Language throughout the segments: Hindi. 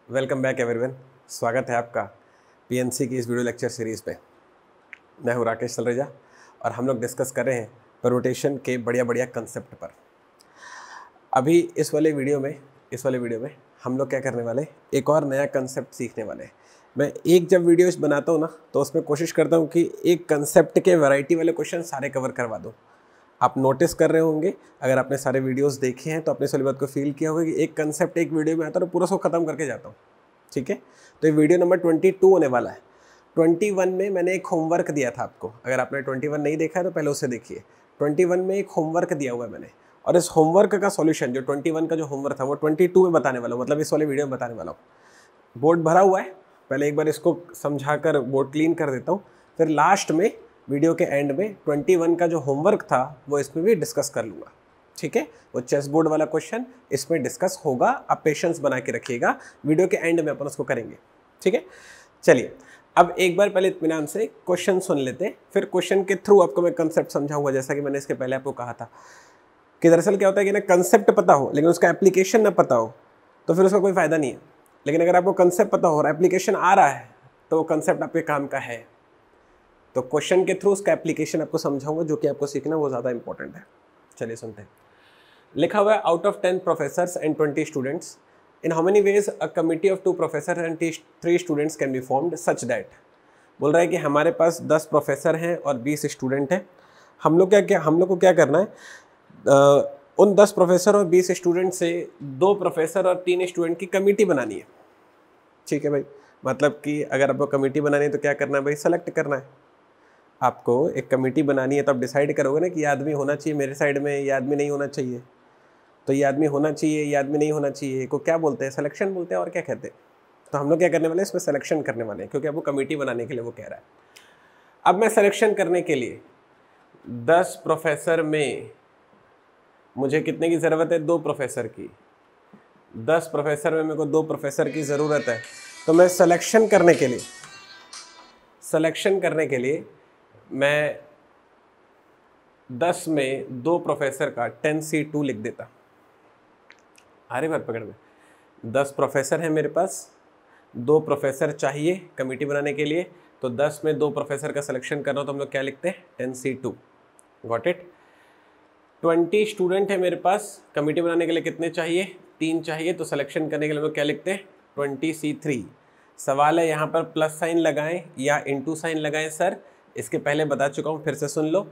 वेलकम बैक एवरीवन, स्वागत है आपका पीएनसी की इस वीडियो लेक्चर सीरीज़ पे। मैं हूँ राकेश तलरेजा और हम लोग डिस्कस कर रहे हैं परमुटेशन के बढ़िया बढ़िया कंसेप्ट पर। अभी इस वाले वीडियो में हम लोग क्या करने वाले, एक और नया कंसेप्ट सीखने वाले हैं। मैं एक जब वीडियोस बनाता हूँ ना, तो उसमें कोशिश करता हूँ कि एक कंसेप्ट के वैरायटी वाले क्वेश्चन सारे कवर करवा दूँ। आप नोटिस कर रहे होंगे, अगर आपने सारे वीडियोस देखे हैं तो आपने इस वाली बात को फील किया होगा कि एक कंसेप्ट एक वीडियो में आता है और पूरा उसको ख़त्म करके जाता हूँ। ठीक है, तो ये वीडियो नंबर 22 होने वाला है। 21 में मैंने एक होमवर्क दिया था आपको। अगर आपने 21 नहीं देखा है तो पहले उसे देखिए। 21 में एक होमवर्क दिया हुआ है मैंने, और इस होमवर्क का सॉल्यूशन जो 21 का जो होमवर्क था वो 22 में बताने वाला हूँ, मतलब इस वाले वीडियो में बताने वाला हूँ। बोर्ड भरा हुआ है, पहले एक बार इसको समझाकर बोर्ड क्लीन कर देता हूँ, फिर लास्ट में वीडियो के एंड में 21 का जो होमवर्क था वो इसमें भी डिस्कस कर लूँगा। ठीक है, वो चेस बोर्ड वाला क्वेश्चन इसमें डिस्कस होगा। आप पेशेंस बना के रखिएगा, वीडियो के एंड में अपन उसको करेंगे। ठीक है, चलिए अब एक बार पहले इत्मीनान से क्वेश्चन सुन लेते हैं, फिर क्वेश्चन के थ्रू आपको मैं कंसेप्ट समझाऊंगा। जैसा कि मैंने इसके पहले आपको कहा था कि दरअसल क्या होता है कि ना, कंसेप्ट पता हो लेकिन उसका एप्लीकेशन ना पता हो तो फिर उसका कोई फ़ायदा नहीं है। लेकिन अगर आपको कंसेप्ट पता हो और एप्लीकेशन आ रहा है तो वो कंसेप्ट आपके काम का है। तो क्वेश्चन के थ्रू उसका एप्लीकेशन आपको समझाऊंगा, जो कि आपको सीखना वो ज़्यादा इंपॉर्टेंट है। चलिए सुनते हैं। लिखा हुआ है, out of 10 professors and 20 students, in how many ways a committee of 2 professor and 3 students can be formed such that. बोल रहा है कि हमारे पास 10 प्रोफेसर हैं और 20 स्टूडेंट हैं। हम लोग को क्या करना है, उन 10 प्रोफेसर और 20 स्टूडेंट से 2 प्रोफेसर और 3 स्टूडेंट की कमेटी बनानी है। ठीक है भाई, मतलब कि अगर आपको कमेटी बनानी है तो क्या करना है भाई, सेलेक्ट करना है। आपको एक कमेटी बनानी है तो आप डिसाइड करोगे ना कि ये आदमी होना चाहिए मेरे साइड में, ये आदमी नहीं होना चाहिए, तो ये आदमी होना चाहिए, ये आदमी नहीं होना चाहिए, को क्या बोलते हैं, सिलेक्शन बोलते हैं। और क्या कहते हैं, तो हम लोग क्या करने वाले हैं, इसमें सिलेक्शन करने वाले हैं, क्योंकि आपको कमेटी बनाने के लिए वो कह रहा है। अब मैं सिलेक्शन करने के लिए 10 प्रोफेसर में मुझे कितने की ज़रूरत है, 2 प्रोफेसर की। 10 प्रोफेसर में मेरे को 2 प्रोफेसर की ज़रूरत है। तो मैं सिलेक्शन करने के लिए मैं 10 में 2 प्रोफेसर का 10C2 लिख देता। अरे बात पकड़ में, 10 प्रोफेसर हैं मेरे पास, 2 प्रोफेसर चाहिए कमेटी बनाने के लिए, तो 10 में 2 प्रोफेसर का सिलेक्शन करना हो तो हम लोग क्या लिखते हैं, 10C2। Got it. 20 स्टूडेंट है मेरे पास, कमेटी बनाने के लिए कितने चाहिए, 3 चाहिए, तो सिलेक्शन करने के लिए हम लोग क्या लिखते हैं, 20C3। सवाल है यहाँ पर प्लस साइन लगाएं या इंटू साइन लगाएं। सर इसके पहले बता चुका हूँ, फिर से सुन लो।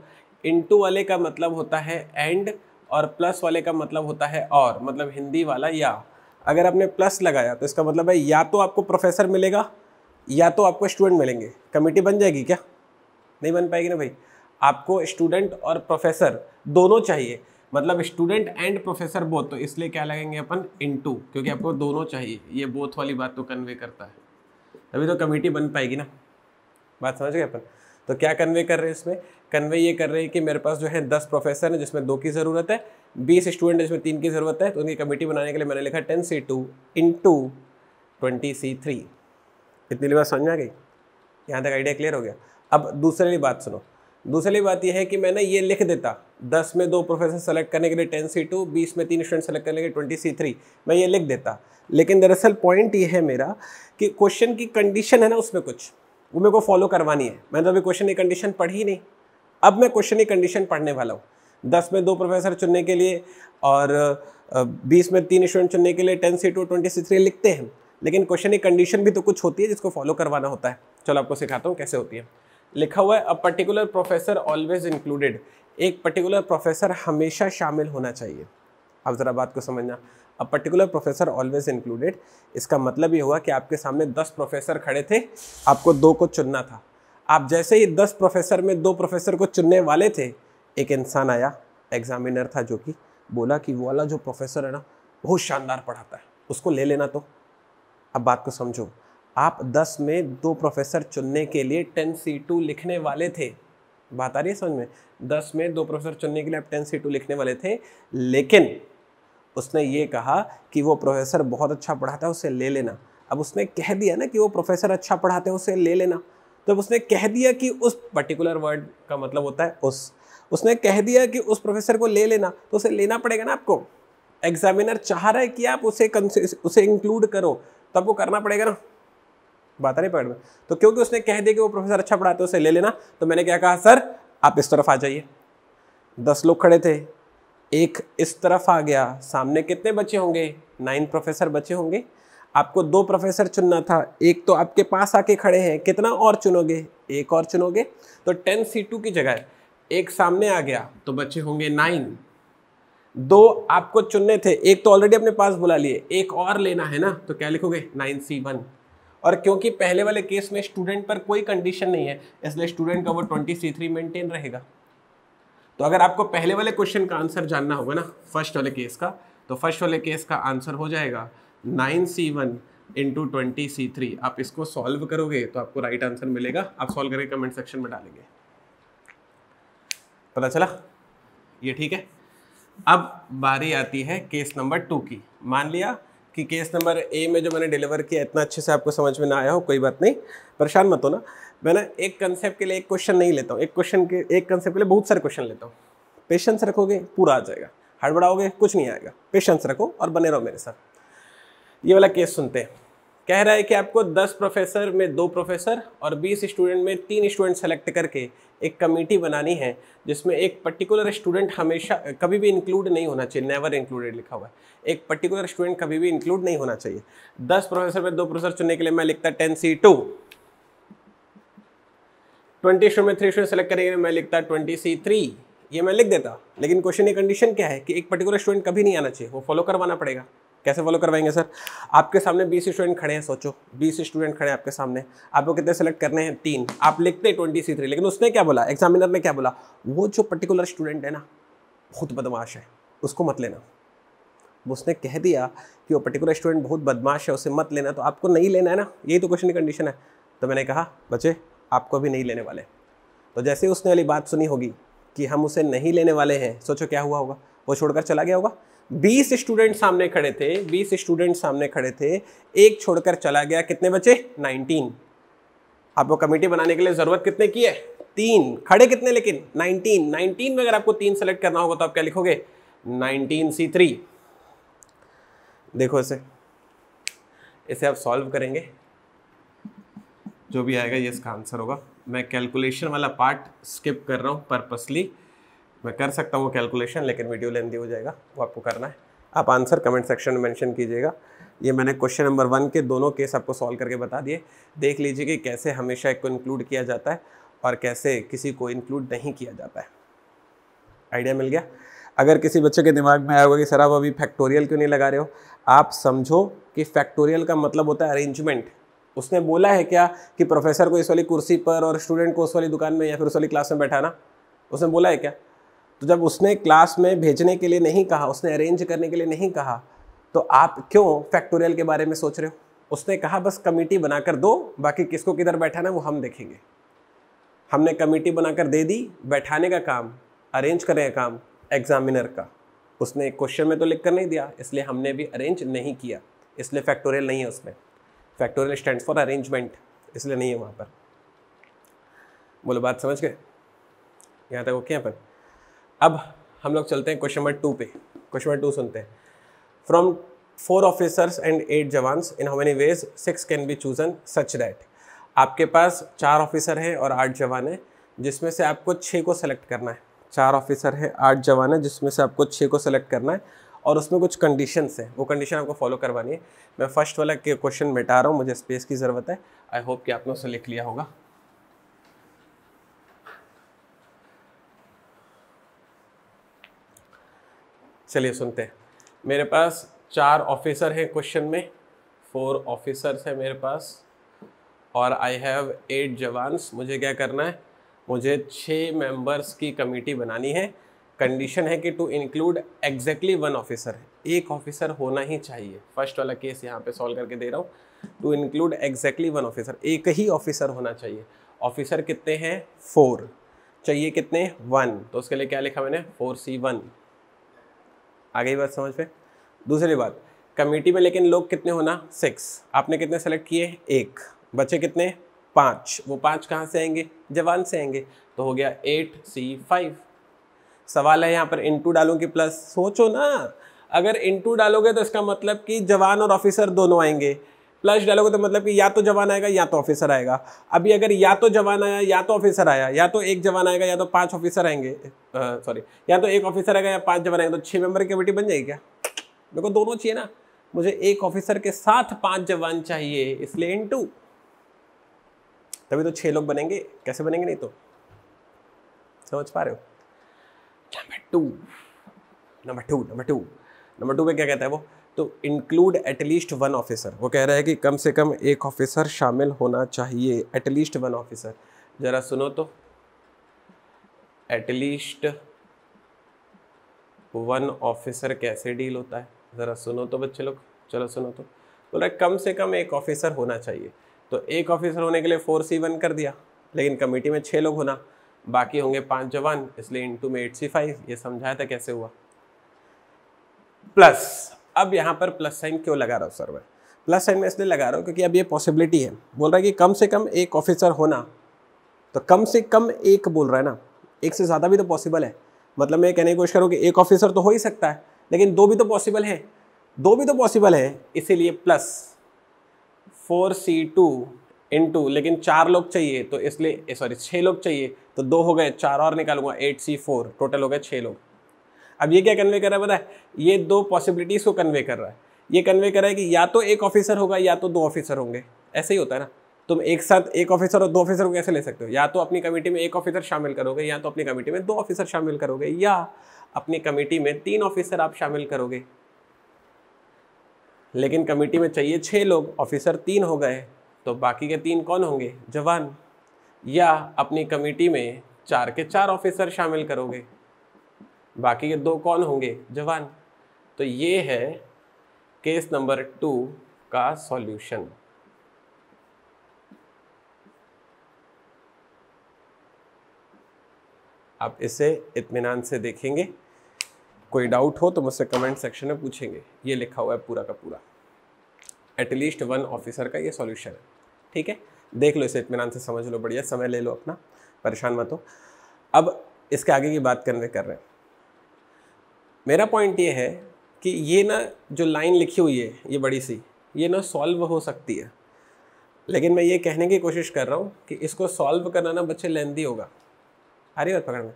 इंटू वाले का मतलब होता है एंड, और प्लस वाले का मतलब होता है और, मतलब हिंदी वाला या। अगर आपने प्लस लगाया तो इसका मतलब है या तो आपको प्रोफेसर मिलेगा या तो आपको स्टूडेंट मिलेंगे। कमेटी बन जाएगी क्या, नहीं बन पाएगी ना भाई। आपको स्टूडेंट और प्रोफेसर दोनों चाहिए, मतलब स्टूडेंट एंड प्रोफेसर बोथ, तो इसलिए क्या लगेंगे अपन, इनटू, क्योंकि आपको दोनों चाहिए। ये बोथ वाली बात तो कन्वे करता है, तभी तो कमेटी बन पाएगी ना। बात समझ गए अपन। तो क्या कन्वे कर रहे हैं इसमें, कन्वे ये कर रहे हैं कि मेरे पास जो है 10 प्रोफेसर हैं जिसमें 2 की ज़रूरत है, 20 स्टूडेंट जिसमें 3 की ज़रूरत है, तो उनकी कमेटी बनाने के लिए मैंने लिखा 10C2 इंटू 20C3। इतनी बात समझ आ गई, यहाँ तक आइडिया क्लियर हो गया। अब दूसरी बात सुनो। दूसरी बात यह है कि मैंने ये लिख देता, 10 में 2 प्रोफेसर सेलेक्ट करने के लिए 10C2, 20 में 3 स्टूडेंट सेलेक्ट करने के लिए 20C3, मैं ये लिख देता। लेकिन दरअसल पॉइंट ये है मेरा कि क्वेश्चन की कंडीशन है ना, उसमें कुछ वो मेरे को फॉलो करवानी है। मैंने तो अभी क्वेश्चन की कंडीशन पढ़ी नहीं, अब मैं क्वेश्चन की कंडीशन पढ़ने वाला हूँ। 10 में 2 प्रोफेसर चुनने के लिए और 20 में 3 स्टूडेंट चुनने के लिए 10C2 20C3 लिखते हैं, लेकिन क्वेश्चन की कंडीशन भी तो कुछ होती है जिसको फॉलो करवाना होता है। चलो आपको सिखाता हूँ कैसे होती है। लिखा हुआ है, a particular professor always included, एक पर्टिकुलर प्रोफेसर हमेशा शामिल होना चाहिए। अब ज़रा बात को समझना, a particular professor always included, इसका मतलब ये हुआ कि आपके सामने 10 प्रोफेसर खड़े थे, आपको 2 को चुनना था। आप जैसे ही 10 प्रोफेसर में 2 प्रोफेसर को चुनने वाले थे, एक इंसान आया, एग्जामिनर था, जो कि बोला कि वो वाला जो प्रोफेसर है ना बहुत शानदार पढ़ाता है, उसको ले लेना। तो अब बात को समझो, आप 10 में 2 प्रोफेसर चुनने के लिए 10C2 लिखने वाले थे। बात आ रही है समझ में, 10 में 2 प्रोफेसर चुनने के लिए आप 10C2 लिखने वाले थे, लेकिन उसने ये कहा कि वो प्रोफेसर बहुत अच्छा पढ़ाता है, उसे ले लेना। अब उसने कह दिया ना कि वो प्रोफेसर अच्छा पढ़ाते हैं, उसे ले लेना, तो अब उसने कह दिया कि उस पर्टिकुलर वर्ड का मतलब होता है उसने कह दिया कि उस प्रोफेसर को ले लेना, तो उसे लेना पड़ेगा ना आपको। एग्जामिनर चाह रहा है कि आप उसे इंक्लूड करो, तब वो करना पड़ेगा ना। बात नहीं पकड़ में। तो क्योंकि उसने कह दिया कि वो प्रोफेसर अच्छा पढ़ाते हैं, उसे ले लेना, तो मैंने क्या कहा, सर आप इस तरफ आ जाइए। 10 लोग खड़े थे, एक इस तरफ आ गया, सामने कितने बच्चे होंगे, 9 प्रोफेसर बचे होंगे। आपको 2 प्रोफेसर चुनना था, एक तो आपके पास आके खड़े हैं, कितना और चुनोगे, एक और चुनोगे। तो 10C2 की जगह एक सामने आ गया तो बच्चे होंगे 9। 2 आपको चुनने थे, एक तो ऑलरेडी अपने पास बुला लिए, एक और लेना है ना, तो क्या लिखोगे 9C1। और क्योंकि पहले वाले केस में स्टूडेंट पर कोई कंडीशन नहीं है, इसलिए स्टूडेंट का वो 20C3 मेंटेन रहेगा। तो अगर आपको पहले वाले क्वेश्चन का आंसर जानना होगा ना, फर्स्ट वाले केस का, तो फर्स्ट वाले केस का आंसर हो जाएगा 9C1 इंटू 20C3। आप इसको सॉल्व करोगे तो आपको राइट आंसर मिलेगा। आप सॉल्व करके कमेंट सेक्शन में डालेंगे। पता चला? ये ठीक है। अब बारी आती है केस नंबर 2 की। मान लिया कि केस नंबर ए में जो मैंने डिलीवर किया इतना अच्छे से आपको समझ में ना आया हो, कोई बात नहीं, परेशान मत होना। मैं ना एक कंसेप्ट के लिए एक क्वेश्चन नहीं लेता हूँ, एक कंसेप्ट के लिए बहुत सारे क्वेश्चन लेता हूँ। पेशेंस रखोगे पूरा आ जाएगा, हड़बड़ाओगे कुछ नहीं आएगा। पेशेंस रखो और बने रहो मेरे साथ। ये वाला केस सुनते हैं। कह रहा है कि आपको 10 प्रोफेसर में 2 प्रोफेसर और 20 स्टूडेंट में 3 स्टूडेंट सेलेक्ट करके एक कमेटी बनानी है, जिसमें एक पर्टिकुलर स्टूडेंट हमेशा कभी भी इंक्लूड नहीं होना चाहिए। नेवर इंक्लूडेड लिखा हुआ है। एक पर्टिकुलर स्टूडेंट कभी भी इंक्लूड नहीं होना चाहिए। 10 प्रोफेसर में 2 प्रोफेसर चुनने के लिए मैं लिखता 10C2। 20 स्टूडेंट में 3 स्टूडेंट सेलेक्ट करेंगे, मैं लिखता 20C3। ये मैं लिख देता, लेकिन क्वेश्चन की कंडीशन क्या है कि एक पर्टिकुलर स्टूडेंट कभी नहीं आना चाहिए, वो फॉलो करवाना पड़ेगा। कैसे फॉलो करवाएंगे सर? आपके सामने 20 स्टूडेंट खड़े हैं, सोचो 20 स्टूडेंट खड़े हैं आपके सामने, आपको कितने सेलेक्ट करने हैं? 3। आप लिखते 20C3, लेकिन उसने क्या बोला, एग्जामिनर ने क्या बोला, वो जो पर्टिकुलर स्टूडेंट है ना बहुत बदमाश है, उसको मत लेना। उसने कह दिया कि वो पर्टिकुलर स्टूडेंट बहुत बदमाश है, उसे मत लेना, तो आपको नहीं लेना है ना, यही तो क्वेश्चन की कंडीशन है। तो मैंने कहा बच्चे आपको भी नहीं लेने वाले। तो जैसे ही उसने वाली बात सुनी होगी कि हम उसे नहीं लेने वाले हैं, सोचो क्या हुआ होगा, वो छोड़कर चला गया होगा। 20 स्टूडेंट सामने खड़े थे, 20 स्टूडेंट सामने खड़े थे, एक छोड़कर चला गया, कितने बचे? 19। आपको कमेटी बनाने के लिए जरूरत कितने की है? 3। खड़े कितने लेकिन? 19 में अगर आपको 3 सेलेक्ट करना होगा तो आप क्या लिखोगे? 19C3। देखो इसे आप सॉल्व करेंगे, जो भी आएगा ये इसका आंसर होगा। मैं कैलकुलेशन वाला पार्ट स्किप कर रहा हूँ पर्पसली। मैं कर सकता हूँ वो कैलकुलेशन, लेकिन वीडियो लेंथी हो जाएगा, वो आपको करना है। आप आंसर कमेंट सेक्शन में मेंशन कीजिएगा। ये मैंने क्वेश्चन नंबर 1 के दोनों केस आपको सॉल्व करके बता दिए। देख लीजिए कि कैसे हमेशा एक को इंक्लूड किया जाता है और कैसे किसी को इंक्लूड नहीं किया जाता है। आइडिया मिल गया? अगर किसी बच्चे के दिमाग में आया होगा कि सर आप अभी फैक्टोरियल क्यों नहीं लगा रहे हो, आप समझो कि फैक्टोरियल का मतलब होता है अरेंजमेंट। उसने बोला है क्या कि प्रोफेसर को इस वाली कुर्सी पर और स्टूडेंट को उस वाली दुकान में या फिर उस वाली क्लास में बैठाना? उसने बोला है क्या? तो जब उसने क्लास में भेजने के लिए नहीं कहा, उसने अरेंज करने के लिए नहीं कहा, तो आप क्यों फैक्टोरियल के बारे में सोच रहे हो? उसने कहा बस कमेटी बनाकर दो, बाकी किसको किधर बैठाना वो हम देखेंगे। हमने कमेटी बनाकर दे दी, बैठाने का काम, अरेंज करने का काम एग्जामिनर का। उसने क्वेश्चन में तो लिख कर नहीं दिया, इसलिए हमने भी अरेंज नहीं किया, इसलिए फैक्टोरियल नहीं है उसमें। फैक्टोरियल स्टैंड्स फॉर अरेंजमेंट, इसलिए नहीं है वहाँ पर। बोलो बात समझ गए? यहाँ तक ओके? अपन अब हम लोग चलते हैं क्वेश्चन नंबर 2 पे। क्वेश्चन नंबर 2 सुनते हैं। From 4 officers and 8 jawans in how many ways 6 can be chosen such that. आपके पास 4 ऑफिसर हैं और 8 जवान हैं, जिसमें से आपको 6 को सेलेक्ट करना है। 4 ऑफिसर हैं, 8 जवान हैं, जिसमें से आपको 6 को सेलेक्ट करना है और उसमें कुछ कंडीशंस हैं, वो कंडीशन आपको फॉलो करवानी है। मैं फर्स्ट वाला क्वेश्चन मिटा रहा हूँ, मुझे स्पेस की ज़रूरत है। आई होप कि आपने उसे लिख लिया होगा। चलिए सुनते हैं। मेरे पास 4 ऑफिसर हैं क्वेश्चन में, 4 ऑफिसर्स हैं मेरे पास और आई हैव 8 जवान्स। मुझे क्या करना है? मुझे 6 मेंबर्स की कमेटी बनानी है। कंडीशन है कि टू इंक्लूड एग्जैक्टली 1 ऑफिसर, एक ऑफिसर होना ही चाहिए। फर्स्ट वाला केस यहाँ पे सॉल्व करके दे रहा हूँ। टू इंक्लूड एग्जैक्टली 1 ऑफिसर, एक ही ऑफिसर होना चाहिए। ऑफिसर कितने हैं? 4। चाहिए कितने? 1। तो उसके लिए क्या लिखा मैंने? 4C1। आ गई बात समझ पे? दूसरी बात, कमेटी में लेकिन लोग कितने होना? 6। आपने कितने सेलेक्ट किए? 1। बचे कितने? 5। वो 5 कहाँ से आएंगे? जवान से आएंगे। तो हो गया 8C5। सवाल है यहाँ पर इनटू डालूं कि प्लस, सोचो ना, अगर इनटू डालोगे तो इसका मतलब कि जवान और ऑफिसर दोनों आएंगे, प्लस डालोगे तो मतलब कि या तो जवान आएगा या तो ऑफिसर आएगा। अभी अगर या तो जवान आया या तो ऑफिसर आया, या तो एक जवान आएगा या तो 5 ऑफिसर आएंगे, सॉरी, या तो एक ऑफिसर आएगा या 5 जवान आएंगे, तो 6 मेंबर की कमेटी बन जाएगी क्या? मेरे को दोनों चाहिए ना, मुझे एक ऑफिसर के साथ 5 जवान चाहिए, इसलिए इनटू, तभी तो 6 लोग बनेंगे, कैसे बनेंगे नहीं तो, समझ पा रहे हो? नंबर टू पे क्या कहता है वो, तो इंक्लूड एटलीस्ट 1 ऑफिसर। वो कह रहा है कि कम से कम एक ऑफिसर शामिल होना चाहिए, एटलीस्ट 1 ऑफिसर। जरा सुनो तो, एटलीस्ट 1 ऑफिसर कैसे डील होता है, जरा सुनो तो बच्चे लोग, चलो सुनो तो। बोल रहा है कम से कम एक ऑफिसर होना चाहिए, तो एक ऑफिसर होने के लिए 4C1 कर दिया, लेकिन कमेटी में 6 लोग होना, बाकी होंगे 5 जवान, इसलिए इनटू में 8C5। ये समझाया था कैसे हुआ। प्लस, अब यहाँ पर प्लस साइन क्यों लगा रहा हूँ सर मैं? प्लस साइन मैं इसलिए लगा रहा हूँ क्योंकि अब ये पॉसिबिलिटी है, बोल रहा है कि कम से कम एक ऑफिसर होना, तो कम से कम एक बोल रहा है ना, एक से ज़्यादा भी तो पॉसिबल है। मतलब मैं कहने की कोशिश करूँ कि एक ऑफिसर तो हो ही सकता है, लेकिन 2 भी तो पॉसिबल है, 2 भी तो पॉसिबल है, इसीलिए प्लस 4C2 इनटू, लेकिन 4 लोग चाहिए तो इसलिए, सॉरी 6 लोग चाहिए, तो 2 हो गए, 4 और निकालूंगा, 8C4, टोटल हो गए 6 लोग। अब ये क्या कन्वे कर रहा है पता है? ये 2 पॉसिबिलिटीज को कन्वे कर रहा है। ये कन्वे कर रहा है कि या तो एक ऑफिसर होगा या तो 2 ऑफिसर होंगे, ऐसे ही होता है ना। तुम एक साथ एक ऑफिसर और 2 ऑफिसर को कैसे ले सकते हो? या तो अपनी कमेटी में 1 ऑफिसर शामिल करोगे, या तो अपनी कमेटी में 2 ऑफिसर शामिल करोगे, या अपनी कमेटी में 3 ऑफिसर आप शामिल करोगे। लेकिन कमेटी में चाहिए 6 लोग, ऑफिसर 3 हो गए, तो बाकी के 3 कौन होंगे? जवान। या अपनी कमेटी में 4 के 4 ऑफिसर शामिल करोगे, बाकी के 2 कौन होंगे? जवान। तो ये है केस नंबर 2 का सॉल्यूशन। आप इसे इत्मीनान से देखेंगे, कोई डाउट हो तो मुझसे कमेंट सेक्शन में पूछेंगे। ये लिखा हुआ है पूरा का पूरा, एटलीस्ट 1 ऑफिसर का ये सॉल्यूशन है। ठीक है, देख लो इसे, इत्मीनान से समझ लो, बढ़िया समय ले लो अपना, परेशान मत हो। अब इसके आगे की बात कर रहे हैं। मेरा पॉइंट ये है कि ये ना जो लाइन लिखी हुई है ये बड़ी सी, ये ना सॉल्व हो सकती है, लेकिन मैं ये कहने की कोशिश कर रहा हूँ कि इसको सॉल्व करना ना बच्चे लेंदी होगा। आ रही बात पकड़ में?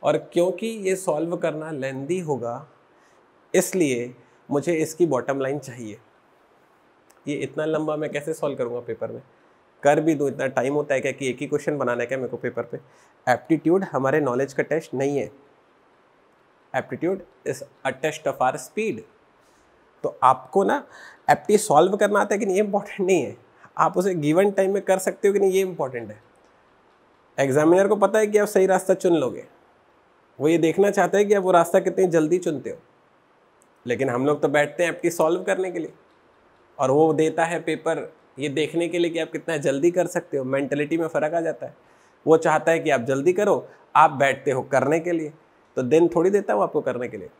और क्योंकि ये सॉल्व करना लेंदी होगा, इसलिए मुझे इसकी बॉटम लाइन चाहिए। ये इतना लंबा मैं कैसे सॉल्व करूँगा पेपर में? कर भी दूँ, इतना टाइम होता है क्या कि एक ही क्वेश्चन बनाना है क्या मेरे को पेपर पे? एप्टीट्यूड हमारे नॉलेज का टेस्ट नहीं है, aptitude is a test of our speed. तो आपको ना एप्टी सॉल्व करना आता है कि नहीं, ये इंपॉर्टेंट नहीं है, आप उसे गिवन टाइम में कर सकते हो कि नहीं, ये इंपॉर्टेंट है। एग्जामिनर को पता है कि आप सही रास्ता चुन लोगे, वो ये देखना चाहता है कि आप वो रास्ता कितनी जल्दी चुनते हो। लेकिन हम लोग तो बैठते हैं एप्टी सॉल्व करने के लिए, और वो देता है पेपर ये देखने के लिए कि आप कितना जल्दी कर सकते हो। मेंटलिटी में फ़र्क आ जाता है, वो चाहता है कि आप जल्दी करो, आप बैठते हो करने के लिए, तो दिन थोड़ी देता है वो आपको करने के लिए,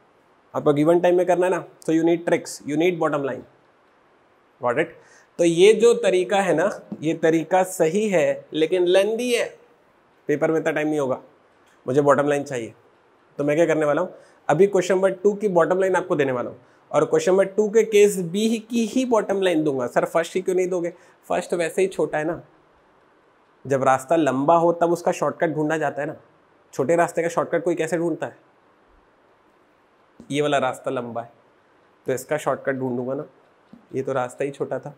आपको गिवन टाइम में करना है ना। So you need tricks, you need bottom line, got it? तो ये जो तरीका है ना, ये तरीका सही है, लेकिन लेंदी है, पेपर में इतना टाइम नहीं होगा, मुझे बॉटम लाइन चाहिए। तो मैं क्या करने वाला हूँ, अभी क्वेश्चन नंबर 2 की बॉटम लाइन आपको देने वाला हूँ, और क्वेश्चन नंबर 2 के केस बी की ही बॉटम लाइन दूंगा। सर फर्स्ट ही क्यों नहीं दोगे? फर्स्ट वैसे ही छोटा है ना, जब रास्ता लंबा हो तब उसका शॉर्टकट ढूंढा जाता है ना। छोटे रास्ते का शॉर्टकट कोई कैसे ढूंढता है? ये वाला रास्ता लंबा है तो इसका शॉर्टकट ढूंढूंगा ना, ये तो रास्ता ही छोटा था,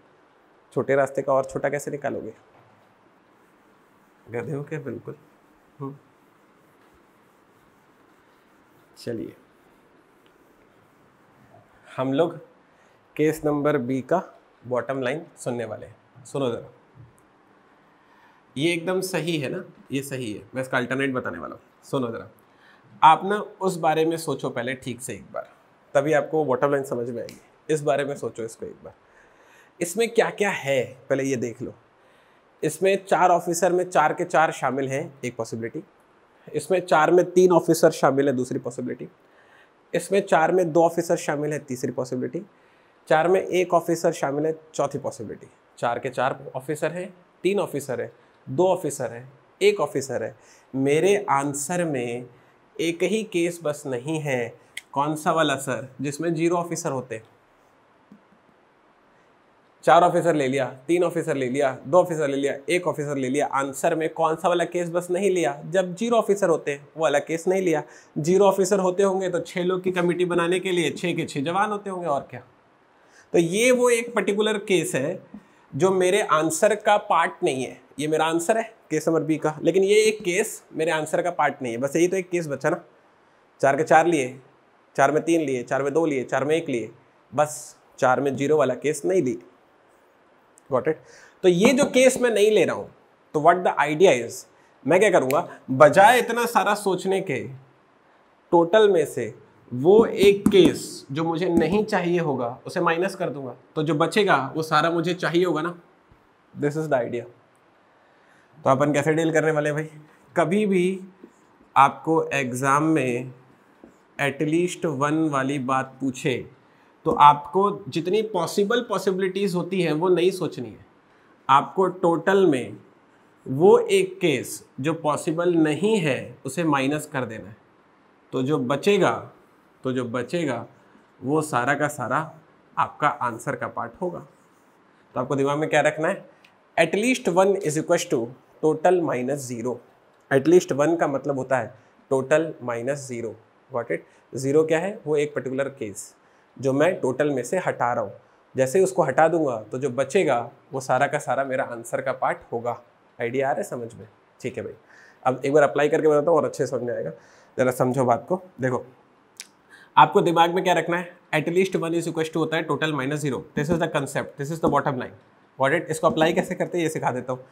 छोटे रास्ते का और छोटा कैसे निकालोगे? गधे हो क्या? बिल्कुल। चलिए हम लोग केस नंबर बी का बॉटम लाइन सुनने वाले हैं। सुनो जरा, ये एकदम सही है ना, ये सही है, मैं इसका अल्टरनेट बताने वाला हूँ। सुनो जरा, आप ना उस बारे में सोचो पहले ठीक से एक बार, तभी आपको बॉटम लाइन समझ में आएगी। इस बारे में सोचो इसको एक बार, इसमें क्या क्या है पहले ये देख लो। इसमें 4 ऑफिसर में 4 के 4 शामिल हैं, एक पॉसिबिलिटी। इसमें 4 में 3 ऑफिसर शामिल है, दूसरी पॉसिबिलिटी। इसमें 4 में 2 ऑफिसर शामिल है, तीसरी पॉसिबिलिटी। 4 में 1 ऑफिसर शामिल है, चौथी पॉसिबिलिटी। 4 के 4 ऑफिसर हैं, 3 ऑफिसर है, 2 ऑफिसर है, 1 ऑफिसर है। मेरे आंसर में एक ही केस बस नहीं है, कौन सा वाला सर, जिसमें 0 ऑफिसर होते। 4 ऑफिसर ले लिया, 3 ऑफिसर ले लिया, 2 ऑफिसर ले लिया, 1 ऑफिसर ले लिया, आंसर में कौन सा वाला केस बस नहीं लिया, जब 0 ऑफिसर होते हैं वो वाला केस नहीं लिया। 0 ऑफिसर होते होंगे तो 6 लोग की कमेटी बनाने के लिए 6 के 6 जवान होते होंगे, और क्या। तो ये वो एक पर्टिकुलर केस है जो मेरे आंसर का पार्ट नहीं है। ये मेरा आंसर है केस नंबर बी का, लेकिन ये एक केस मेरे आंसर का पार्ट नहीं है। बस यही तो एक केस बचा ना, 4 के 4 लिए, 4 में 3 लिए, 4 में 2 लिए, 4 में 1 लिए, बस 4 में 0 वाला केस नहीं लिए। Got it. तो ये जो केस मैं नहीं ले रहा हूं, तो व्हाट द आइडिया इज, मैं क्या करूंगा, बजाय इतना सारा सोचने के, टोटल में से वो एक केस जो मुझे नहीं चाहिए होगा उसे माइनस कर दूंगा, तो जो बचेगा वो सारा मुझे चाहिए होगा ना। This is the idea. तो अपन कैसे डील करने वाले भाई, कभी भी आपको एग्जाम में एटलीस्ट 1 वाली बात पूछे तो आपको जितनी पॉसिबिलिटीज होती हैं वो नहीं सोचनी है, आपको टोटल में वो एक केस जो पॉसिबल नहीं है उसे माइनस कर देना है। तो जो बचेगा वो सारा का सारा आपका आंसर का पार्ट होगा। तो आपको दिमाग में क्या रखना है, at least 1 is equal to total minus 0। At least 1 का मतलब होता है टोटल माइनस 0। Got it. 0 क्या है, वो एक पर्टिकुलर केस जो मैं टोटल में से हटा रहा हूँ। जैसे ही उसको हटा दूंगा तो जो बचेगा वो सारा का सारा मेरा आंसर का पार्ट होगा। आइडिया आ रहा है समझ में? ठीक है भाई, अब एक बार अप्लाई करके बताता हूँ और अच्छे समझ में आएगा। जरा समझो बात को। देखो, आपको दिमाग में क्या रखना है, एटलीस्ट 1 इज इक्वल टू होता है total minus 0। This is the concept, this is the bottom line. Got it. इसको अप्लाई कैसे करते हैं ये सिखा देता हूँ।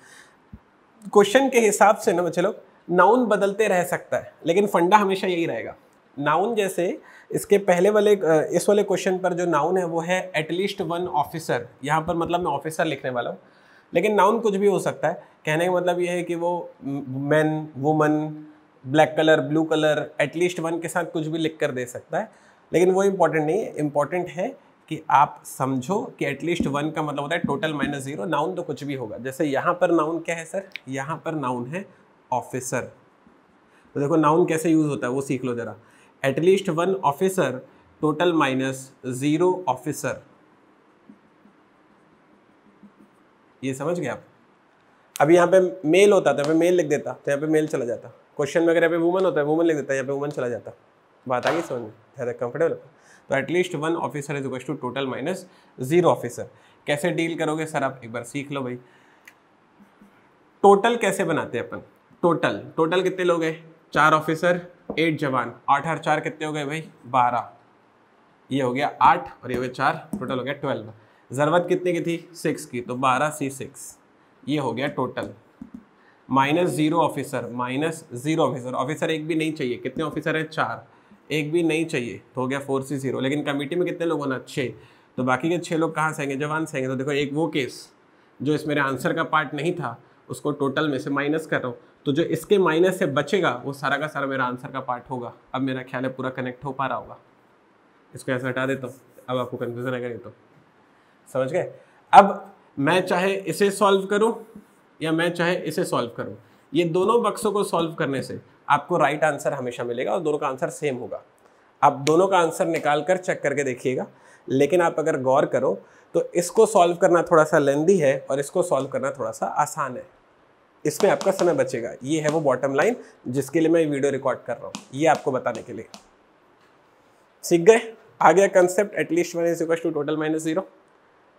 क्वेश्चन के हिसाब से ना बच्चे लोग, नाउन बदलते रह सकता है लेकिन फंडा हमेशा यही रहेगा। नाउन जैसे इसके पहले वाले इस वाले क्वेश्चन पर जो नाउन है वो है एटलीस्ट 1 ऑफिसर। यहाँ पर मतलब मैं ऑफिसर लिखने वाला हूँ, लेकिन नाउन कुछ भी हो सकता है। कहने का मतलब ये है कि वो man, woman, black colour, blue colour, at least 1 के साथ कुछ भी लिख कर दे सकता है, लेकिन वो इंपॉर्टेंट नहीं है। इंपॉर्टेंट है कि आप समझो कि एटलीस्ट 1 का मतलब होता है टोटल माइनस 0। नाउन तो कुछ भी होगा। जैसे यहाँ पर नाउन क्या है सर, यहाँ पर नाउन है ऑफिसर। तो देखो नाउन कैसे यूज होता है वो सीख लो जरा। At least 1 officer, total minus 0 officer. ये समझ गए आप? अभी यहाँ पे मेल होता था, मैं मेल लिख देता तो यहाँ पे मेल चला जाता। क्वेश्चन में अगर यहाँ पे वुमन होता है, वुमन लिख देता, यहाँ पे वुमन चला जाता। बात आ गई समझ में? ज़्यादा कंफर्टेबल। तो at least 1 officer is equal to total minus 0 officer. कैसे डील करोगे सर, आप एक बार सीख लो भाई। टोटल कैसे बनाते हैं अपन? टोटल कितने लोग हैं? 4 ऑफिसर, 8 जवान, 8 और 4 कितने हो गए भाई? 12। ये हो गया 8 और ये हो गया 4, टोटल हो गया 12। ज़रूरत कितने की थी? 6 की, तो 12 C6। ये हो गया total. Minus 0 officer, minus 0 officer. Officer एक भी नहीं चाहिए। कितने ऑफिसर है? 4। एक भी नहीं चाहिए तो हो गया 4C0। लेकिन कमेटी में कितने लोग होना? 6। तो बाकी के 6 लोग कहाँ से आएंगे? जवान से आएंगे। तो देखो, एक वो केस जो इस मेरे आंसर का पार्ट नहीं था उसको टोटल में से माइनस कर रहा हूँ, तो जो इसके माइनस से बचेगा वो सारा का सारा मेरा आंसर का पार्ट होगा। अब मेरा ख्याल है पूरा कनेक्ट हो पा रहा होगा। इसको ऐसे हटा देता हूँ, अब आपको कन्फ्यूजन आएगा। तो समझ गए? अब मैं चाहे इसे सॉल्व करूँ या मैं चाहे इसे सॉल्व करूँ, ये दोनों बक्सों को सॉल्व करने से आपको राइट आंसर हमेशा मिलेगा और दोनों का आंसर सेम होगा। आप दोनों का आंसर निकाल कर चेक करके देखिएगा। लेकिन आप अगर गौर करो तो इसको सॉल्व करना थोड़ा सा लेंदी है और इसको सॉल्व करना थोड़ा सा आसान है। इसमें आपका समय बचेगा। ये है वो बॉटम लाइन जिसके लिए मैं वीडियो रिकॉर्ड कर रहा हूँ, ये आपको बताने के लिए। सीख गए? आ गया concept, at least 1 is equal to total minus 0।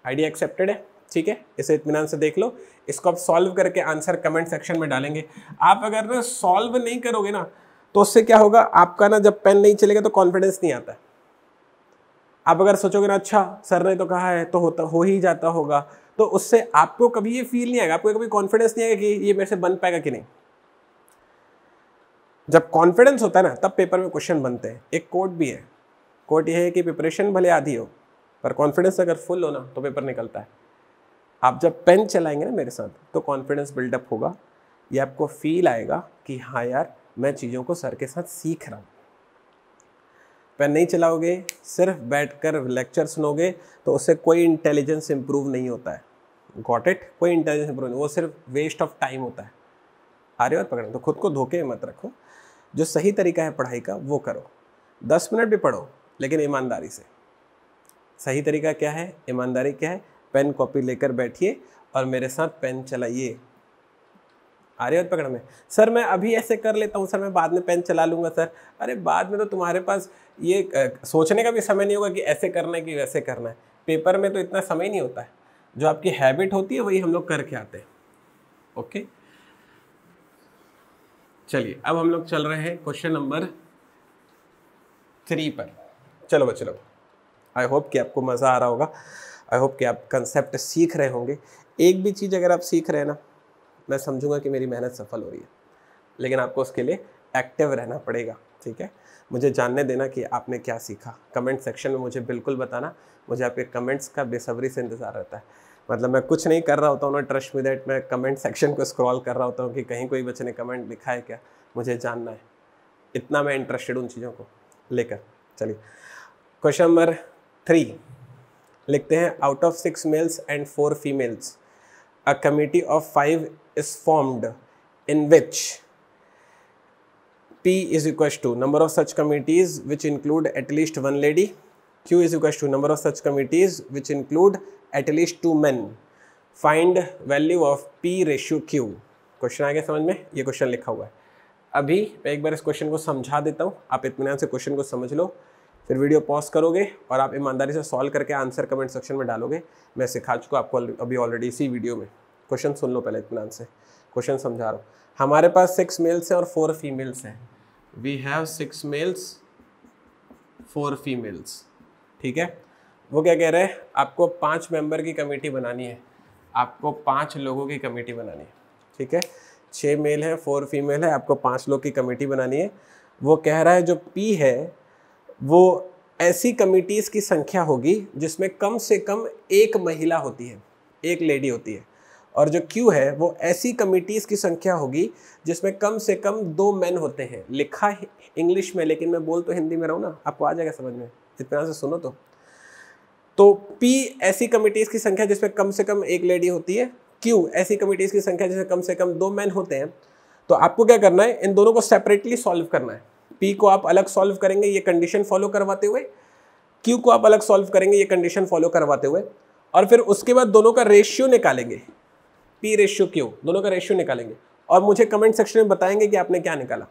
Idea accepted है? ठीक है, इसे इत्मीनान से देख लो। इसको आप सॉल्व करके आंसर कमेंट सेक्शन में डालेंगे। आप अगर ना सॉल्व नहीं करोगे ना तो उससे क्या होगा, आपका ना जब पेन नहीं चलेगा तो कॉन्फिडेंस नहीं आता है। आप अगर सोचोगे ना अच्छा सर ने तो कहा है तो हो ही जाता होगा, तो उससे आपको कभी ये फील नहीं आएगा, आपको कभी कॉन्फिडेंस नहीं आएगा कि ये मेरे से बन पाएगा कि नहीं। जब कॉन्फिडेंस होता है ना तब पेपर में क्वेश्चन बनते हैं। एक कोट भी है, कोट ये है कि प्रिपरेशन भले आधी हो पर कॉन्फिडेंस अगर फुल हो ना तो पेपर निकलता है। आप जब पेन चलाएंगे ना मेरे साथ तो कॉन्फिडेंस बिल्डअप होगा। ये आपको फील आएगा कि हाँ यार मैं चीज़ों को सर के साथ सीख रहा हूँ। पेन नहीं चलाओगे, सिर्फ बैठकर लेक्चर सुनोगे तो उससे कोई इंटेलिजेंस इंप्रूव नहीं होता है। Got it? कोई इंटेलिजेंस इंप्रूव नहीं, वो सिर्फ वेस्ट ऑफ टाइम होता है। आ रहे हो पकड़े? तो खुद को धोखे मत रखो। जो सही तरीका है पढ़ाई का वो करो, 10 मिनट भी पढ़ो लेकिन ईमानदारी से। सही तरीका क्या है, ईमानदारी क्या है, पेन कॉपी लेकर बैठिए और मेरे साथ पेन चलाइए। आ रही है पकड़ में? सर मैं अभी ऐसे कर लेता हूँ सर, मैं बाद में पेन चला लूँगा सर। अरे बाद में तो तुम्हारे पास ये सोचने का भी समय नहीं होगा कि ऐसे करना है कि वैसे करना है। पेपर में तो इतना समय नहीं होता है, जो आपकी हैबिट होती है वही हम लोग करके आते हैं। ओके चलिए अब हम लोग चल रहे हैं क्वेश्चन नंबर 3 पर। चलो बच्चे लोग, आई होप कि आपको मज़ा आ रहा होगा, आई होप कि आप कंसेप्ट सीख रहे होंगे। एक भी चीज़ अगर आप सीख रहे हैं ना, मैं समझूंगा कि मेरी मेहनत सफल हो रही है, लेकिन आपको उसके लिए एक्टिव रहना पड़ेगा। ठीक है, मुझे जानने देना कि आपने क्या सीखा। कमेंट सेक्शन में मुझे बिल्कुल बताना, मुझे आपके कमेंट्स का बेसब्री से इंतज़ार रहता है। मतलब मैं कुछ नहीं कर रहा होता हूँ ना, ट्रस्ट मी दैट, मैं कमेंट सेक्शन को स्क्रॉल कर रहा होता हूँ कि कहीं कोई बच्चे ने कमेंट लिखा है क्या, मुझे जानना है। इतना मैं इंटरेस्टेड उन चीज़ों को लेकर। चलिए क्वेश्चन नंबर 3 लिखते हैं। Out of 6 mails and 4 females a committee of 5 is formed in which P is equals to number of such committees which include at least 1 lady, Q is equals to number of such committees which include at least 2 men, find value of P ratio Q। Question आ गया समझ में? ये क्वेश्चन लिखा हुआ है। अभी मैं एक बार इस क्वेश्चन को समझा देता हूँ, आप इत्मीनान से क्वेश्चन को समझ लो, फिर वीडियो पॉज करोगे और आप ईमानदारी से सॉल्व करके आंसर कमेंट सेक्शन में डालोगे। मैं सिखा चुका आपको अभी ऑलरेडी इसी वीडियो में। क्वेश्चन सुन लो पहले इत्मीनान से, क्वेश्चन समझा रहा हूँ। हमारे पास 6 मेल्स हैं और 4 फीमेल्स हैं। We have 6 males 4 females. ठीक है, वो क्या कह रहे हैं, आपको 5 मेंबर की कमेटी बनानी है, आपको 5 लोगों की कमेटी बनानी है। ठीक है, 6 मेल है 4 फीमेल है, आपको 5 लोग की कमेटी बनानी है। वो कह रहा है जो पी है वो ऐसी कमिटीज़ की संख्या होगी जिसमें कम से कम एक महिला होती है, एक लेडी होती है, और जो क्यू है वो ऐसी कमिटीज़ की संख्या होगी जिसमें कम से कम 2 मेन होते हैं। लिखा है इंग्लिश में लेकिन मैं बोल तो हिंदी में रहा हूँ ना, आपको आ जाएगा समझ में, इतना से सुनो तो पी ऐसी कमिटीज़ की संख्या जिसमें कम से कम एक लेडी होती है, क्यू ऐसी कमिटीज़ की संख्या जिसमें कम से कम 2 मेन होते हैं। तो आपको क्या करना है, इन दोनों को सेपरेटली सॉल्व करना है। पी को आप अलग सॉल्व करेंगे ये कंडीशन फॉलो करवाते हुए, क्यू को आप अलग सॉल्व करेंगे ये कंडीशन फॉलो करवाते हुए, और फिर उसके बाद दोनों का रेशियो निकालेंगे, पी रेशियो क्यू, दोनों का रेशियो निकालेंगे और मुझे कमेंट सेक्शन में बताएंगे कि आपने क्या निकाला।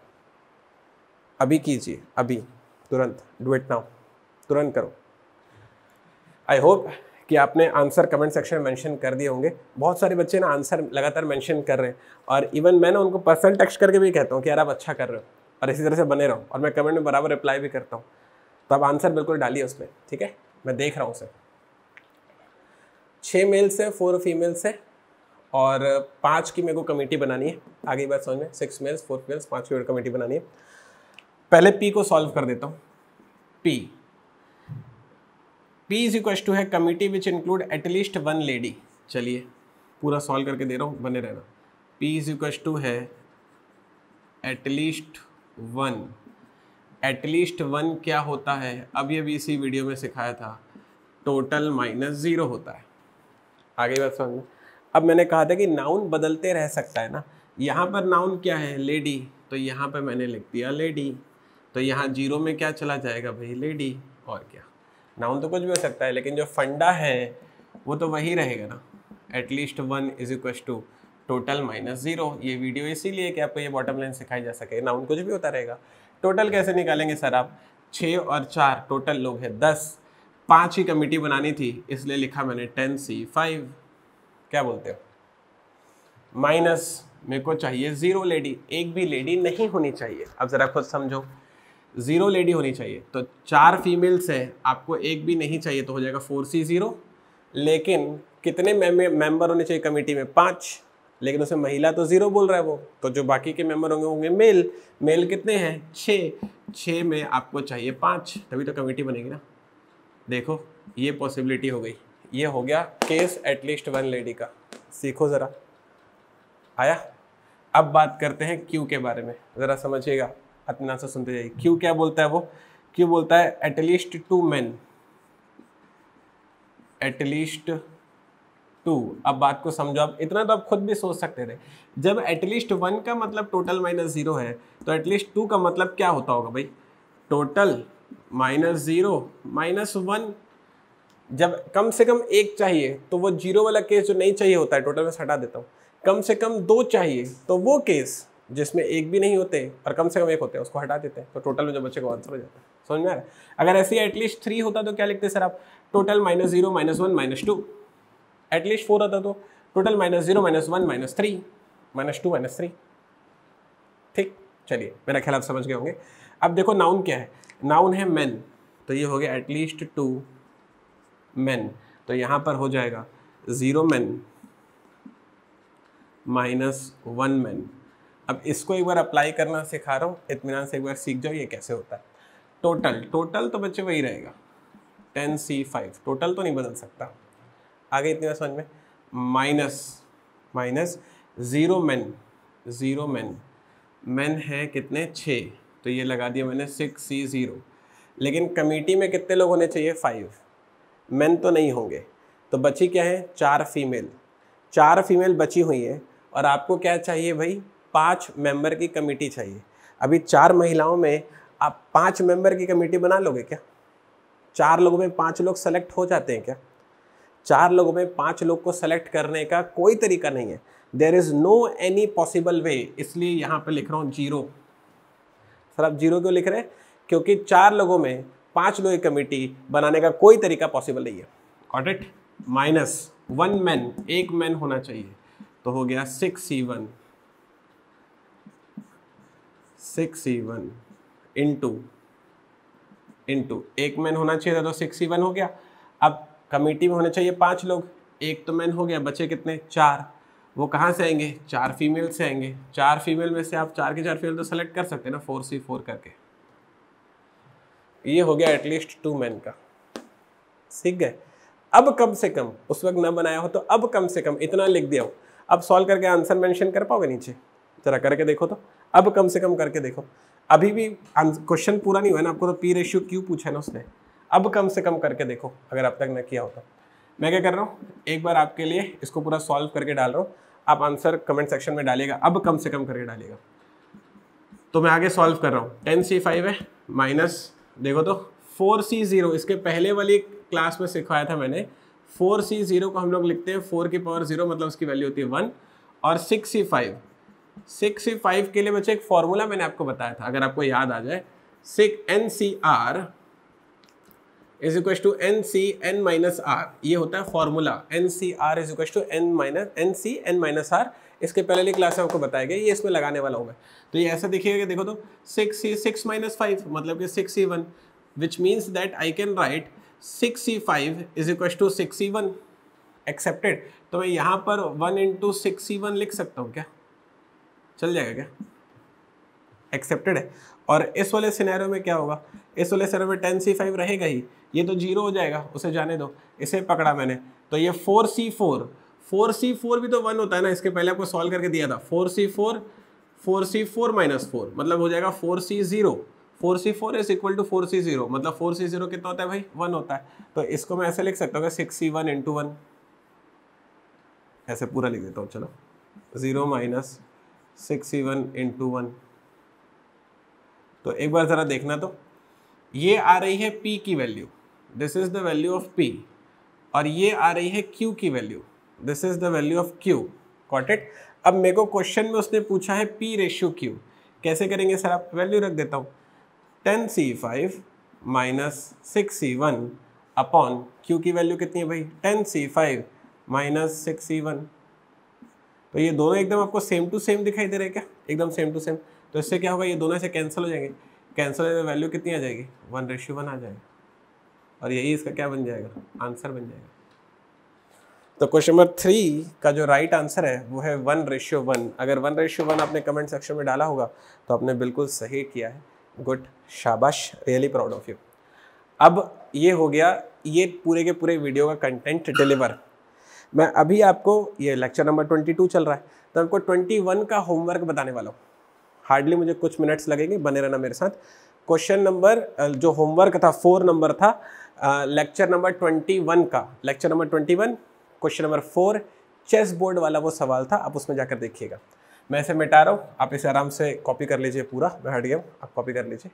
अभी कीजिए, अभी तुरंत, डू इट नाउ, तुरंत करो। आई होप कि आपने आंसर कमेंट सेक्शन में मेंशन कर दिए होंगे। बहुत सारे बच्चे ना आंसर लगातार मेंशन कर रहे हैं, और इवन मैं ना उनको पर्सनल टेक्स्ट करके भी कहता हूँ कि यार आप अच्छा कर रहे हो और इसी तरह से बने रहो, और मैं कमेंट में बराबर रिप्लाई भी करता हूँ। तो आप आंसर बिल्कुल डालिए उसमें, ठीक है, मैं देख रहा हूँ उसे। 6 मेल्स है 4 फीमेल्स है और 5 की मेरे को कमेटी बनानी है। आगे बात समझ में, 6 मेल्स 4 फीमेल्स 5 की कमेटी बनानी है। पहले पी को सॉल्व कर देता हूँ। पी इज इक्वल टू है committee which include at least 1 lady. चलिए पूरा सॉल्व करके दे रहा हूँ, बने रहना। पी इज इक्वल टू है एटलीस्ट 1। एटलीस्ट 1 क्या होता है, अभी इसी वीडियो में सिखाया था, टोटल माइनस 0 होता है। आगे बात समझ में। अब मैंने कहा था कि नाउन बदलते रह सकता है ना, यहाँ पर नाउन क्या है, लेडी, तो यहाँ पर मैंने लिख दिया लेडी, तो यहाँ 0 में क्या चला जाएगा भाई, लेडी। और क्या, नाउन तो कुछ भी हो सकता है लेकिन जो फंडा है वो तो वही रहेगा ना, at least 1 is equal to total minus 0। ये वीडियो इसीलिए कि आपको ये बॉटम लाइन सिखाई जा सके, नाउन कुछ भी होता रहेगा। टोटल कैसे निकालेंगे सर आप, 6 और 4 टोटल लोग हैं 10, 5 की कमेटी बनानी थी इसलिए लिखा मैंने 10C5। क्या बोलते हो, माइनस मेरे को चाहिए 0 लेडी, एक भी लेडी नहीं होनी चाहिए। अब जरा खुद समझो, 0 लेडी होनी चाहिए, तो 4 फीमेल्स है, आपको एक भी नहीं चाहिए, तो हो जाएगा 4C0। लेकिन कितने मेंबर होने चाहिए कमेटी में, 5, लेकिन उसमें महिला तो 0 बोल रहा है वो, तो जो बाकी के मेंबर होंगे मेल। मेल कितने हैं, 6 में आपको चाहिए 5, तभी तो कमेटी बनेगी ना। देखो ये पॉसिबिलिटी हो गई, ये हो गया केस एटलीस्ट 1 लेडी का। सीखो ज़रा, आया। अब बात करते हैं क्यू के बारे में, ज़रा समझिएगा, इतना से सुनते जाइए। क्यू क्या बोलता है, वो क्यू बोलता है एटलीस्ट 2 मेन, एटलीस्ट 2। अब बात को समझो, आप इतना तो आप खुद भी सोच सकते थे, जब एटलीस्ट 1 का मतलब टोटल माइनस 0 है तो एटलीस्ट 2 का मतलब क्या होता होगा भाई, टोटल माइनस 0 माइनस 1। जब कम से कम एक चाहिए तो वो 0 वाला केस जो नहीं चाहिए होता है, टोटल में हटा देता हूँ, कम से कम 2 चाहिए तो वो केस जिसमें एक भी नहीं होते और कम से कम एक होते हैं उसको हटा देते हैं, तो टोटल में जो बच्चे को आंसर हो जाता है। समझ में आ रहा है? अगर ऐसे ही एटलीस्ट 3 होता तो क्या लिखते सर आप, total minus 0 minus 1 minus 2। At least 4 होता तो total minus 0 minus 1 minus 3 minus 2 minus 3। ठीक, चलिए मेरा ख्याल आप समझ गए होंगे। अब देखो नाउन क्या है, नाउन है मैन, तो ये हो गया एटलीस्ट 2 मैन, तो यहाँ पर हो जाएगा 0 मैन माइनस 1 मैन। अब इसको एक बार अप्लाई करना सिखा रहा हूँ, इत्मीनान से एक बार सीख जाओ ये कैसे होता है। टोटल, टोटल तो बच्चे वही रहेगा 10C5, टोटल तो नहीं बदल सकता, आगे इतना समझ में। Minus minus 0 man, 0 man, man है कितने 6, तो ये लगा दिया मैंने 6C0। लेकिन कमेटी में कितने लोग होने चाहिए 5, मैन तो नहीं होंगे, तो बची क्या है 4 फीमेल, 4 फीमेल बची हुई है। और आपको क्या चाहिए भाई, 5 मेंबर की कमेटी चाहिए। अभी 4 महिलाओं में आप 5 मेंबर की कमेटी बना लोगे क्या? 4 लोगों में 5 लोग सेलेक्ट हो जाते हैं क्या? 4 लोगों में 5 लोग को सेलेक्ट करने का कोई तरीका नहीं है, there is no any possible way. इसलिए यहाँ पे लिख रहा हूँ 0। सर आप 0 क्यों लिख रहे हैं? क्योंकि 4 लोगों में 5 लोगों की कमेटी बनाने का कोई तरीका पॉसिबल नहीं है। Got it? माइनस 1 मैन, एक मैन होना चाहिए, तो हो गया 6C1, 6C1 इंटू एक मैन होना चाहिए था तो 6C1 हो गया। अब कमेटी में होने चाहिए 5 लोग, एक तो मैन हो गया, बचे कितने 4, वो कहाँ से आएंगे 4 फीमेल से आएंगे। 4 फीमेल में से आप 4 के 4 फीमेल तो सेलेक्ट कर सकते हैं ना 4C4 करके। ये हो गया एटलीस्ट 2 मैन का, सीख गए। अब कम से कम उस वक्त ना बनाया हो तो अब कम से कम इतना लिख दिया हो। अब सॉल्व करके आंसर मेंशन कर पाओगे नीचे, जरा करके देखो तो, अब कम से कम करके देखो। अभी भी क्वेश्चन पूरा नहीं हुआ ना, आपको तो पी रेशियो क्यू पूछा है ना उसने, अब कम से कम करके देखो अगर अब तक न किया होता। मैं क्या कर रहा हूँ, एक बार आपके लिए इसको पूरा सॉल्व करके डाल रहा हूँ, आप आंसर कमेंट सेक्शन में डालिएगा, अब कम से कम करके डालिएगा। तो मैं आगे सॉल्व कर रहा हूँ, 10C5 है माइनस, देखो तो 4C0, इसके पहले वाली क्लास में सिखाया था मैंने, 4C0 को हम लोग लिखते हैं 4 की पावर 0, मतलब उसकी वैल्यू होती है 1। और 6C5, 6C5 के लिए बच्चे एक फॉर्मूला मैंने आपको बताया था, अगर आपको याद आ जाए, NCR is equal to NCN minus R, ये होता है formula. NCR is equal to NCN minus R, इसके पहले वाली क्लास में आपको बताया गया, ये इसमें लगाने वाला हूँ मैं। तो ये ऐसा दिखेगा कि देखो तो 6 माइनस 5 मतलब कि 6C1, which means that I can write 6C5 is equal to 6C1। Accepted? तो मैं यहाँ पर 1 इंटू 6C1 लिख सकता हूँ क्या? चल जाएगा क्या? एक्सेप्टेड है। और इस वाले सिनेरियो में क्या होगा, इस वाले सिनेरियो में 10C5 रहेगा ही, ये तो 0 हो जाएगा, उसे जाने दो, इसे पकड़ा मैंने, तो ये 4C4 भी तो 1 होता है ना, इसके पहले आपको सॉल्व करके दिया था। 4C4 माइनस 4 मतलब हो जाएगा 4C0। 4C4 is equal to 4C0, मतलब 4C0 कितना होता है भाई 1 होता है। तो इसको मैं ऐसे लिख सकता हूँ 6C1 इंटू 1, ऐसे पूरा लिख देता हूँ, चलो 0 माइनस 6C1 इंटू 1। तो एक बार ज़रा देखना, तो ये आ रही है P की value, this is the value of P, और ये आ रही है Q की value, this is the value of Q। Got it? अब मेरे को क्वेश्चन में उसने पूछा है P रेशियो Q, कैसे करेंगे सर? आप वैल्यू रख देता हूँ, 10C5 minus 6C1 upon Q की वैल्यू कितनी है भाई 10C5 माइनस 6C1। तो ये दोनों एकदम आपको सेम टू सेम दिखाई दे रहे हैं क्या? एकदम सेम टू सेम। तो इससे क्या होगा, ये दोनों से कैंसिल हो जाएंगे, कैंसिल होने वैल्यू कितनी आ जाएगी 1:1 आ जाएगा, और यही इसका क्या बन जाएगा, आंसर बन जाएगा। तो क्वेश्चन नंबर 3 का जो राइट आंसर है वो है 1:1। अगर 1:1 आपने कमेंट सेक्शन में डाला होगा तो आपने बिल्कुल सही किया है, गुड, शाबाश, रियली प्राउड ऑफ यू। अब ये हो गया ये पूरे के पूरे वीडियो का कंटेंट डिलीवर। मैं अभी आपको, ये लेक्चर नंबर 22 चल रहा है, तो आपको 21 का होमवर्क बताने वाला हूँ। हार्डली मुझे कुछ मिनट्स लगेंगे, बने रहना मेरे साथ। क्वेश्चन नंबर जो होमवर्क था 4 नंबर था लेक्चर नंबर 21 का, lecture number 21 question number 4 chess board वाला वो सवाल था, आप उसमें जाकर देखिएगा। मैं इसे मिटा रहा हूँ, आप इसे आराम से कॉपी कर लीजिए पूरा, मैं हट गया हूँ, आप कॉपी कर लीजिए।